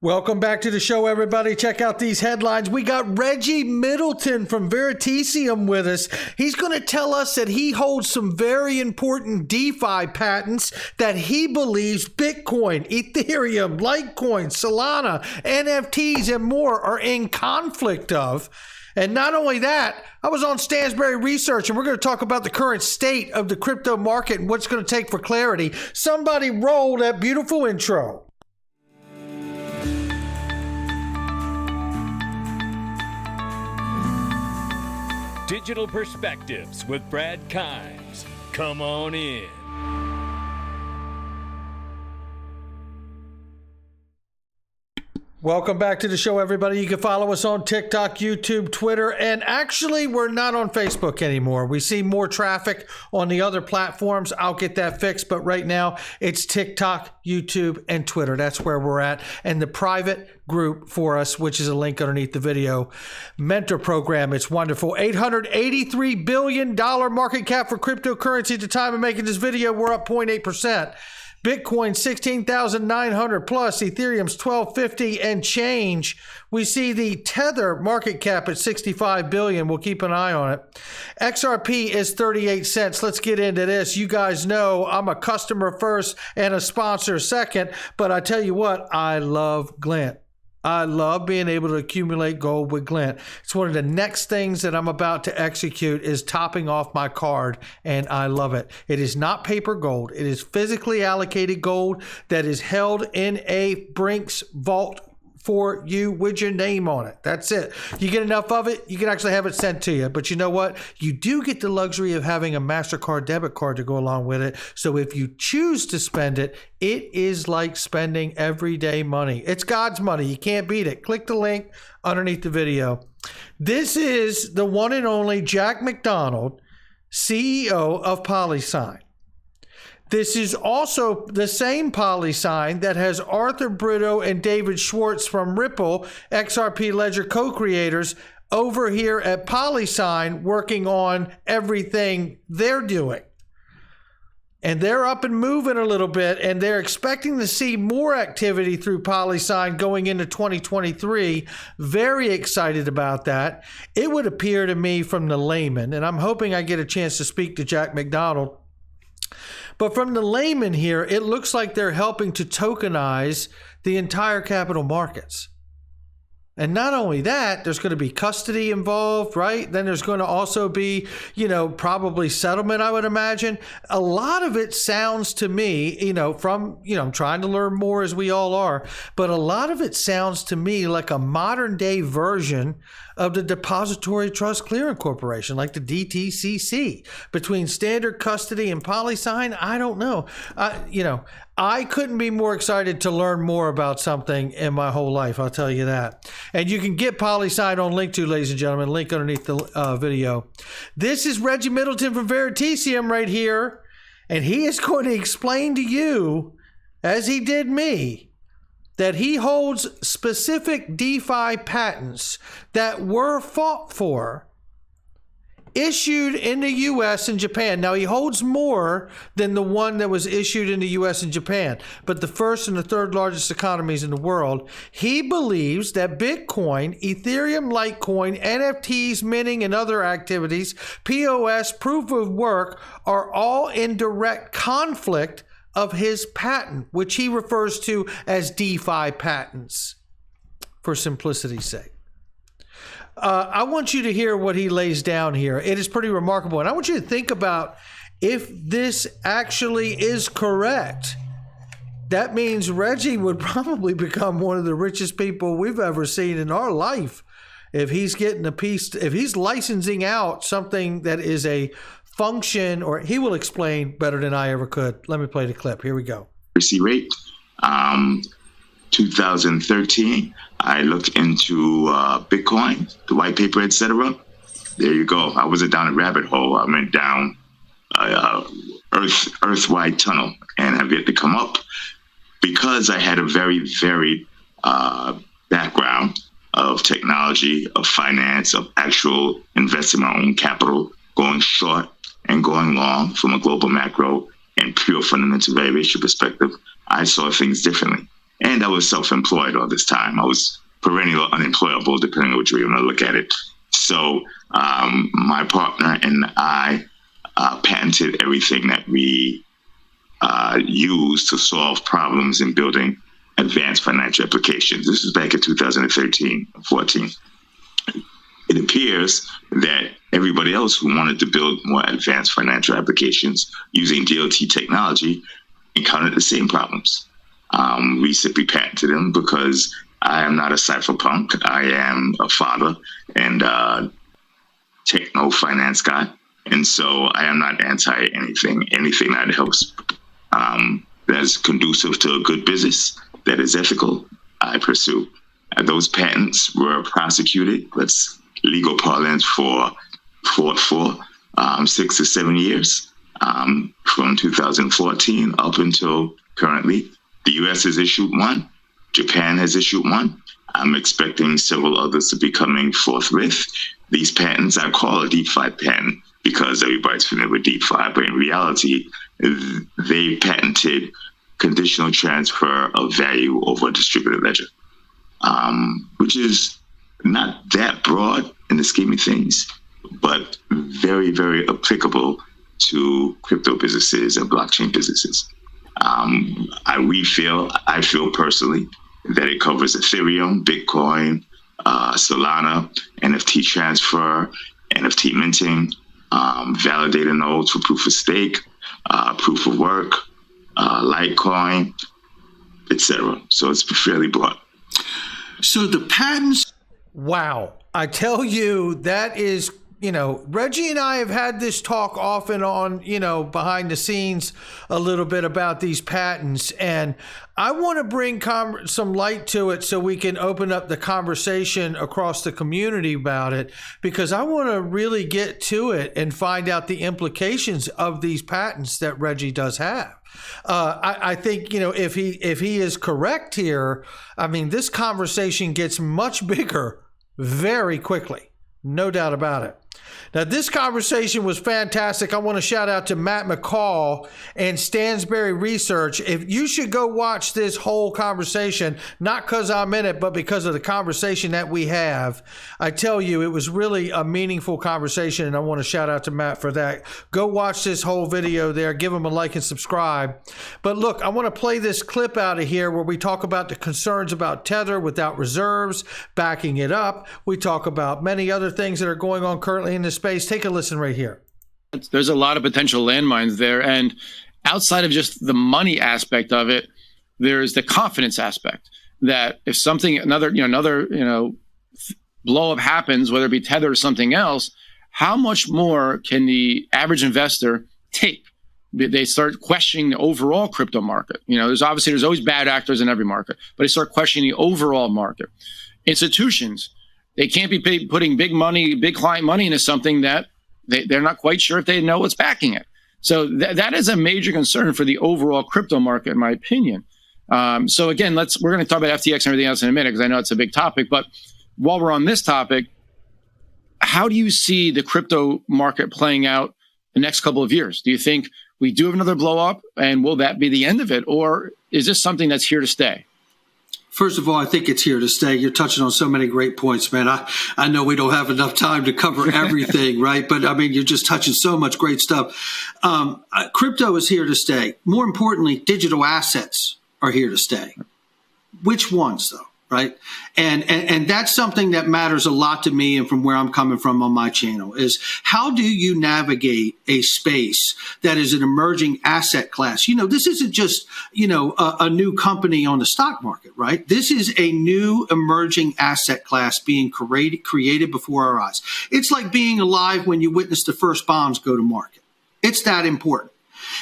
Welcome back to the show, everybody. Check out these headlines. We got Reggie Middleton from Veritasium with us. He's going to tell us that he holds some very important DeFi patents that he believes Bitcoin, Ethereum, Litecoin, Solana, NFTs, and more are in conflict of. And not only that, I was on Stansberry Research, and we're going to talk about the current state of the crypto market and what's going to take for clarity. Somebody roll that beautiful intro. Digital Perspectives with Brad Kimes. Come on in. Welcome back to the show, everybody. You can follow us on TikTok, YouTube, Twitter, and actually, we're not on Facebook anymore. We see more traffic on the other platforms. I'll get that fixed, but right now, it's TikTok, YouTube, and Twitter. That's where we're at. And the private group for us, which is a link underneath the video, mentor program. It's wonderful. $883 billion market cap for cryptocurrency at the time of making this video. We're up 0.8%. Bitcoin 16,900 plus, Ethereum's 1250 and change. We see the Tether market cap at 65 billion. We'll keep an eye on it. XRP is 38 cents. Let's get into this. You guys know I'm a customer first and a sponsor second, but I tell you what, I love Glint. I love being able to accumulate gold with Glint. It's one of the next things that I'm about to execute is topping off my card, and I love it. It is not paper gold. It is physically allocated gold that is held in a Brinks vault for you with your name on it. That's it. You get enough of it, you can actually have it sent to you. But you know what? You do get the luxury of having a MasterCard debit card to go along with it. So if you choose to spend it, it is like spending everyday money. It's God's money. You can't beat it. Click the link underneath the video. This is the one and only Jack McDonald, CEO of PolySign. This is also the same PolySign that has Arthur Brito and David Schwartz from Ripple, XRP Ledger co-creators, over here at PolySign working on everything they're doing. And they're up and moving a little bit, and they're expecting to see more activity through PolySign going into 2023. Very excited about that. It would appear to me from the layman, and I'm hoping I get a chance to speak to Jack McDonald. But from the layman here, it looks like they're helping to tokenize the entire capital markets. And not only that, there's going to be custody involved, right? Then there's going to also be, probably settlement, I would imagine. A lot of it sounds to me, I'm trying to learn more as we all are, but a lot of it sounds to me like a modern day version of the Depository Trust Clearing Corporation, like the DTCC. Between Standard Custody and PolySign, I don't know. I couldn't be more excited to learn more about something in my whole life, I'll tell you that. And you can get PolySign on Link to, ladies and gentlemen, link underneath the video. This is Reggie Middleton from Veritasium right here, and he is going to explain to you, as he did me, that he holds specific DeFi patents that were fought for, issued in the U.S. and Japan. Now, he holds more than the one that was issued in the U.S. and Japan, but the first and the third largest economies in the world. He believes that Bitcoin, Ethereum, Litecoin, NFTs, minting, and other activities, POS, proof of work, are all in direct conflict of his patent, which he refers to as DeFi patents, for simplicity's sake. I want you to hear what he lays down here. It is pretty remarkable. And I want you to think about if this actually is correct. That means Reggie would probably become one of the richest people we've ever seen in our life. If he's getting a piece, if he's licensing out something that is a function, or he will explain better than I ever could. Let me play the clip. Here we go. Rate, 2013, I looked into Bitcoin, the white paper, etc. There you go. I wasn't down a rabbit hole. I went down earth-wide tunnel and have yet to come up because I had a very varied background of technology, of finance, of actual investing my own capital, going short and going long from a global macro and pure fundamental valuation perspective. I saw things differently. And I was self-employed all this time. I was perennial unemployable, depending on which way you want to look at it. So my partner and I patented everything that we use to solve problems in building advanced financial applications. This is back in 2013, 14. It appears that everybody else who wanted to build more advanced financial applications using DLT technology encountered the same problems. We simply patented them because I am not a cypherpunk. I am a father and techno finance guy. And so I am not anti anything that helps, that is conducive to a good business, that is ethical, I pursue. Those patents were prosecuted, let's legal parlance, fought for 6 to 7 years, from 2014 up until currently. The US has issued one. Japan has issued one. I'm expecting several others to be coming forthwith. These patents I call a DeFi patent because everybody's familiar with DeFi, but in reality, they patented conditional transfer of value over a distributed ledger, which is not that broad in the scheme of things, but very, very applicable to crypto businesses and blockchain businesses. I feel personally that it covers Ethereum, Bitcoin, Solana, NFT transfer, NFT minting, validator nodes for proof of stake, proof of work, Litecoin, etc. So it's fairly broad. So the patents. Wow. I tell you, that is, Reggie and I have had this talk off and on, behind the scenes a little bit about these patents. And I want to bring some light to it so we can open up the conversation across the community about it, because I want to really get to it and find out the implications of these patents that Reggie does have. I think, if he is correct here, I mean, this conversation gets much bigger very quickly. No doubt about it. Now, this conversation was fantastic. I want to shout out to Matt McCall and Stansberry Research. If you should go watch this whole conversation, not because I'm in it, but because of the conversation that we have. I tell you, it was really a meaningful conversation, and I want to shout out to Matt for that. Go watch this whole video there. Give him a like and subscribe. But look, I want to play this clip out of here where we talk about the concerns about Tether without reserves, backing it up. We talk about many other things that are going on currently in this space. Take a listen right here. There's a lot of potential landmines there, and outside of just the money aspect of it, there's the confidence aspect that if something another blow up happens, whether it be Tether or something else, how much more can the average investor take? They start questioning the overall crypto market. There's always bad actors in every market, but they start questioning the overall market. Institutions, they can't be putting big client money into something that they're not quite sure if they know what's backing it. So that is a major concern for the overall crypto market, in my opinion. So again, we're going to talk about FTX and everything else in a minute, because I know it's a big topic. But while we're on this topic, how do you see the crypto market playing out the next couple of years? Do you think we do have another blow up, and will that be the end of it? Or is this something that's here to stay? First of all, I think it's here to stay. You're touching on so many great points, man. I know we don't have enough time to cover everything, right? But I mean, you're just touching so much great stuff. Crypto is here to stay. More importantly, digital assets are here to stay. Which ones, though? Right. And that's something that matters a lot to me, and from where I'm coming from on my channel, is how do you navigate a space that is an emerging asset class? This isn't just, a new company on the stock market, right? This is a new emerging asset class being created before our eyes. It's like being alive when you witness the first bonds go to market. It's that important.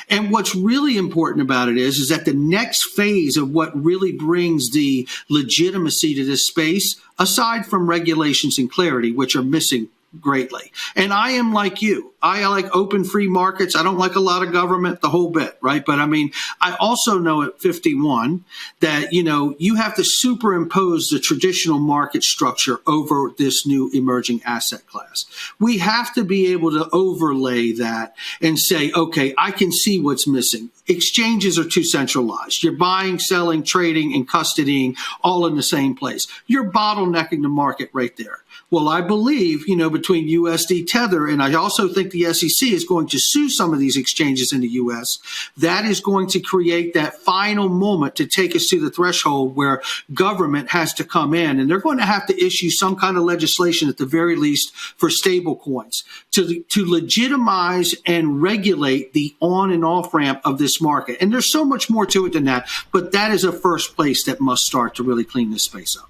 And what's really important about it is that the next phase of what really brings the legitimacy to this space, aside from regulations and clarity, which are missing greatly. And I am like you. I like open free markets. I don't like a lot of government, the whole bit, right? But I mean, I also know at 51 that, you have to superimpose the traditional market structure over this new emerging asset class. We have to be able to overlay that and say, okay, I can see what's missing. Exchanges are too centralized. You're buying, selling, trading, and custodying all in the same place. You're bottlenecking the market right there. Well, I believe, between USD Tether, and I also think the SEC is going to sue some of these exchanges in the U.S., that is going to create that final moment to take us to the threshold where government has to come in, and they're going to have to issue some kind of legislation at the very least for stable coins to legitimize and regulate the on and off ramp of this market. And there's so much more to it than that, but that is a first place that must start to really clean this space up.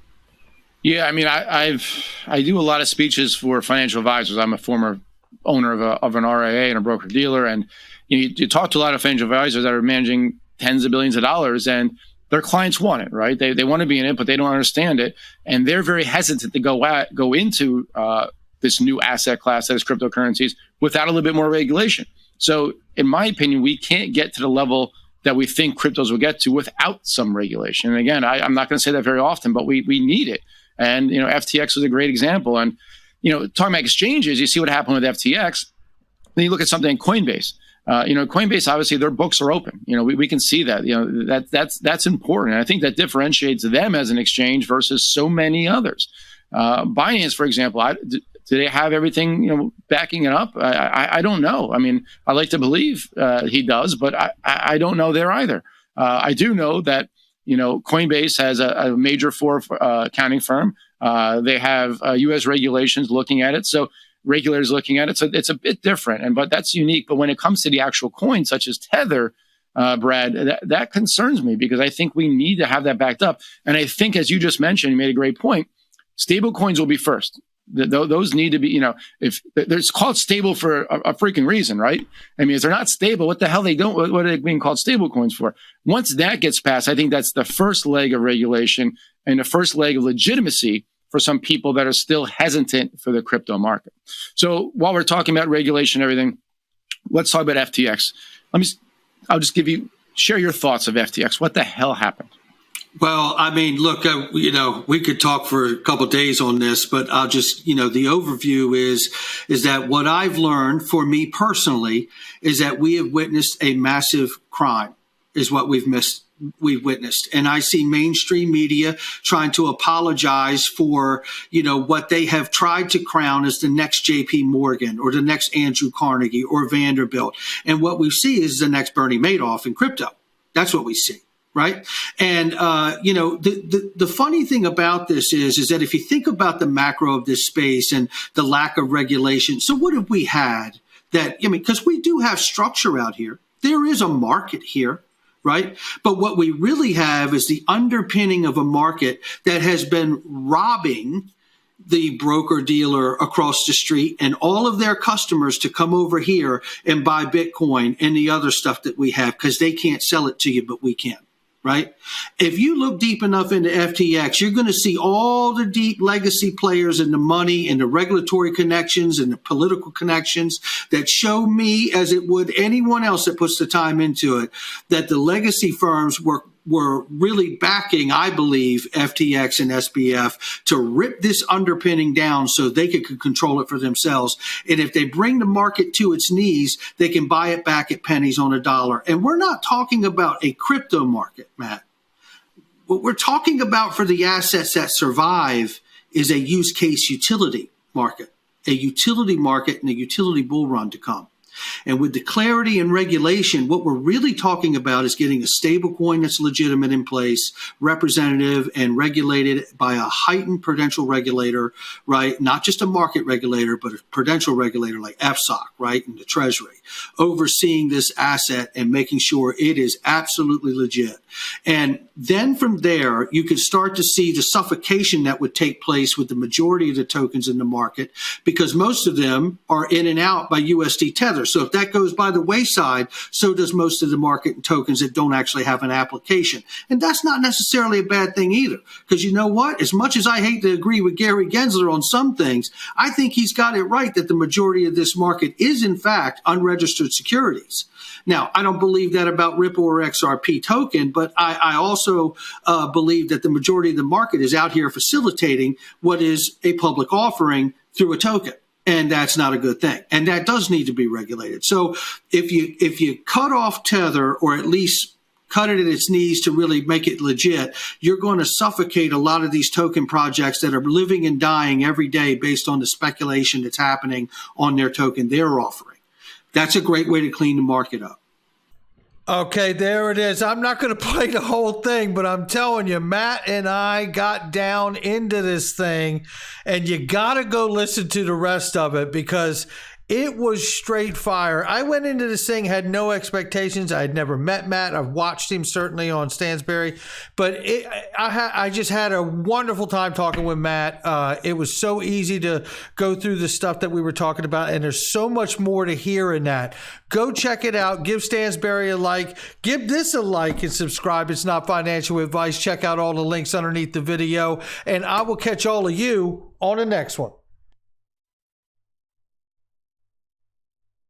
Yeah, I mean, I do a lot of speeches for financial advisors. I'm a former owner of an RIA and a broker dealer, and you talk to a lot of financial advisors that are managing tens of billions of dollars, and their clients want it, right? They want to be in it, but they don't understand it, and they're very hesitant to go into this new asset class that is cryptocurrencies without a little bit more regulation. So, in my opinion, we can't get to the level that we think cryptos will get to without some regulation. And again, I'm not going to say that very often, but we need it. And, FTX was a great example. And, talking about exchanges, you see what happened with FTX. Then you look at something in Coinbase. Coinbase, obviously, their books are open. We can see that. That's important. And I think that differentiates them as an exchange versus so many others. Binance, for example, do they have everything, backing it up? I don't know. I mean, I like to believe he does, but I don't know there either. I do know that, Coinbase has a major four accounting firm. They have U.S. regulations looking at it. So regulators looking at it. So it's a bit different. But that's unique. But when it comes to the actual coins, such as Tether, Brad, that concerns me because I think we need to have that backed up. And I think, as you just mentioned, you made a great point. Stable coins will be first. Those need to be, if it's called stable for a freaking reason, right? I mean, if they're not stable, what the hell what are they being called stable coins for? Once that gets passed, I think that's the first leg of regulation and the first leg of legitimacy for some people that are still hesitant for the crypto market. So while we're talking about regulation and everything, let's talk about FTX. I'll just share your thoughts of FTX. What the hell happened? Well, I mean, look, we could talk for a couple of days on this, but I'll just, the overview is that what I've learned for me personally is that we have witnessed a massive crime is what we've witnessed. And I see mainstream media trying to apologize for, what they have tried to crown as the next JP Morgan or the next Andrew Carnegie or Vanderbilt. And what we see is the next Bernie Madoff in crypto. That's what we see. Right. And, the funny thing about this is that if you think about the macro of this space and the lack of regulation. So what have we had because we do have structure out here. There is a market here. Right. But what we really have is the underpinning of a market that has been robbing the broker dealer across the street and all of their customers to come over here and buy Bitcoin and the other stuff that we have because they can't sell it to you, but we can. Right? If you look deep enough into FTX, you're going to see all the deep legacy players and the money and the regulatory connections and the political connections that show me, as it would anyone else that puts the time into it, that the legacy firms were really backing, I believe, FTX and SBF to rip this underpinning down so they could control it for themselves. And if they bring the market to its knees, they can buy it back at pennies on a dollar. And we're not talking about a crypto market, Matt. What we're talking about for the assets that survive is a use case utility market and a utility bull run to come. And with the clarity and regulation, what we're really talking about is getting a stable coin that's legitimate in place, representative and regulated by a heightened prudential regulator, right? Not just a market regulator, but a prudential regulator like FSOC, right? And the Treasury, overseeing this asset and making sure it is absolutely legit. And then from there, you could start to see the suffocation that would take place with the majority of the tokens in the market, because most of them are in and out by USD Tether. So if that goes by the wayside, so does most of the market and tokens that don't actually have an application. And that's not necessarily a bad thing either, because you know what? As much as I hate to agree with Gary Gensler on some things, I think he's got it right that the majority of this market is in fact unregistered securities. Now, I don't believe that about Ripple or XRP token, but I also believe that the majority of the market is out here facilitating what is a public offering through a token. And that's not a good thing. And that does need to be regulated. So if you cut off Tether, or at least cut it at its knees to really make it legit, you're going to suffocate a lot of these token projects that are living and dying every day based on the speculation that's happening on their token they're offering. That's a great way to clean the market up. Okay, there it is. I'm not going to play the whole thing, but I'm telling you, Matt and I got down into this thing, and you got to go listen to the rest of it because it was straight fire. I went into this thing, had no expectations. I had never met Matt. I've watched him certainly on Stansberry, but I just had a wonderful time talking with Matt. It was so easy to go through the stuff that we were talking about, and there's so much more to hear in that. Go check it out. Give Stansberry a like. Give this a like and subscribe. It's not financial advice. Check out all the links underneath the video, and I will catch all of you on the next one.